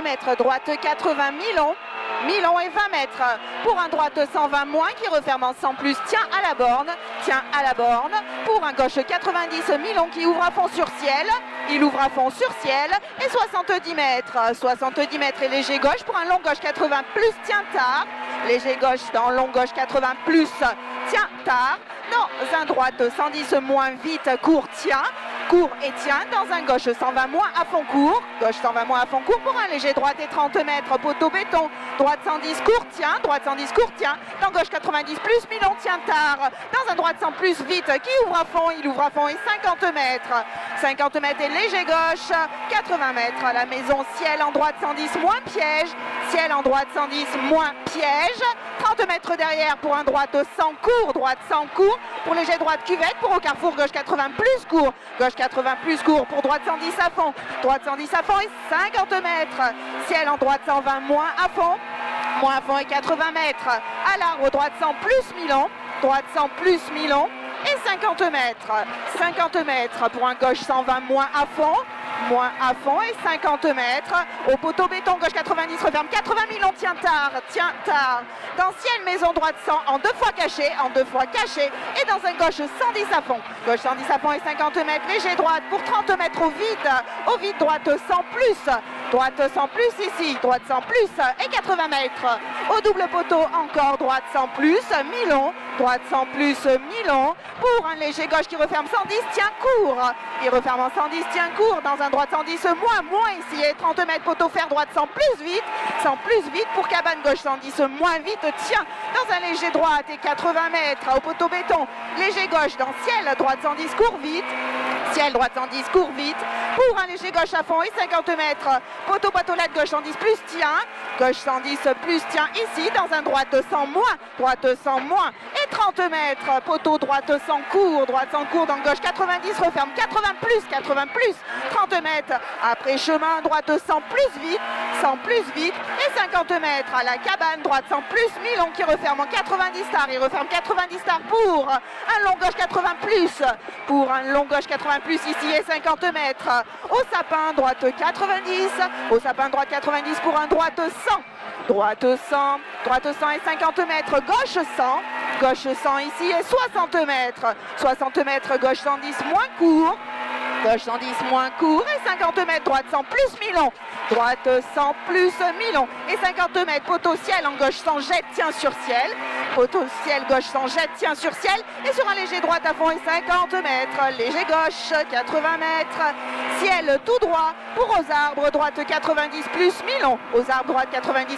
mètres, droite 80, Milon. Milon et 20 mètres pour un droite 120 moins qui referme en 100 plus, tient à la borne, pour un gauche 90, Milon qui ouvre à fond sur ciel, il ouvre à fond sur ciel et 70 mètres et léger gauche pour un long gauche 80 plus, tient tard, léger gauche dans long gauche 80 plus, tient tard, dans un droite 110 moins vite, court et tient, dans un gauche 120 moins à fond court, gauche 120 moins à fond court pour un léger droite et 30 mètres, poteau béton, droite 110 court tient, dans gauche 90 plus, Milon tient tard, dans un droite 100 plus vite qui ouvre à fond, il ouvre à fond et 50 mètres et léger gauche, 80 mètres, la maison ciel en droite 110 moins piège, ciel en droite 110 moins piège, 30 mètres derrière pour un droite 100 court, pour léger droite cuvette, pour au carrefour gauche 80 plus court, gauche 80 plus court pour droite 110 à fond et 50 mètres, ciel en droite 120 moins à fond et 80 mètres, à l'arbre droite 100 plus Milon, et 50 mètres pour un gauche 120 moins à fond et 50 mètres au poteau béton gauche 90 referme 80 Milon tient tard dans ciel maison droite 100 en deux fois caché et dans un gauche 110 à fond et 50 mètres léger droite pour 30 mètres au vide droite 100 plus ici droite 100 plus et 80 mètres au double poteau encore droite 100 plus Milon droite 100 plus Milon pour un léger gauche qui referme 110 tient court, il referme en 110 tient court dans un droite 110 moins ici et 30 mètres poteau fer droite 100 plus vite pour cabane gauche 110 moins vite tient dans un léger droite et 80 mètres au poteau béton léger gauche dans ciel droite 110 court vite pour un léger gauche à fond et 50 mètres poteau boîte gauche 110 plus tient ici dans un droite 100 moins et 30 mètres poteau droite 100 court dans gauche 90 referme 80 plus 30 mètres après chemin droite 100 plus vite et 50 mètres à la cabane droite 100 plus Milon qui referme en 90 tard, il referme 90 tard pour un long gauche 80 plus ici et 50 mètres au sapin droite 90 pour un droite 100 et 50 mètres gauche 100 ici et 60 mètres gauche 110 moins court et 50 mètres droite 100 plus Milon et 50 mètres poteau ciel en gauche 100 jette tient sur ciel et sur un léger droite à fond et 50 mètres léger gauche 80 mètres ciel tout droit pour aux arbres droite 90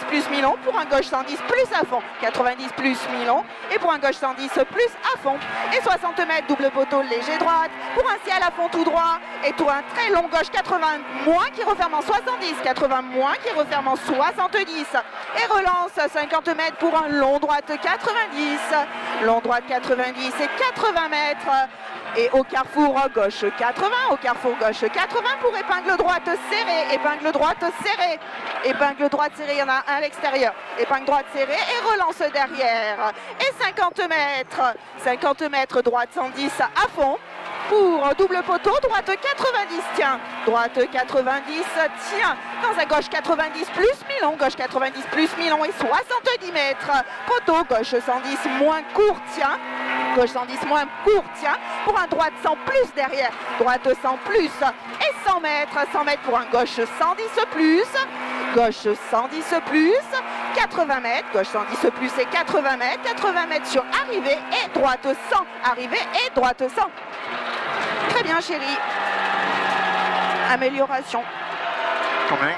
plus Milon pour un gauche 110 plus à fond 90 plus Milon et pour un gauche 110 plus à fond et 60 mètres double poteau léger droite pour un ciel à fond tout droit et tout un très long gauche 80 moins qui referme en 70 et relance 50 mètres pour un long droite 90 et 80 mètres et au carrefour gauche 80 pour épingle droite serrée, il y en a un à l'extérieur, épingle droite serrée et relance derrière et 50 mètres droite 110 à fond pour double poteau, droite 90 tient dans un gauche 90 plus Milon et 70 mètres poteau gauche 110 moins court tient pour un droite 100 plus derrière, droite 100 plus et 100 mètres pour un gauche 110 plus 80 mètres, gauche 110 plus et 80 mètres sur arrivée et droite 100. Très bien chérie. Amélioration. Combien?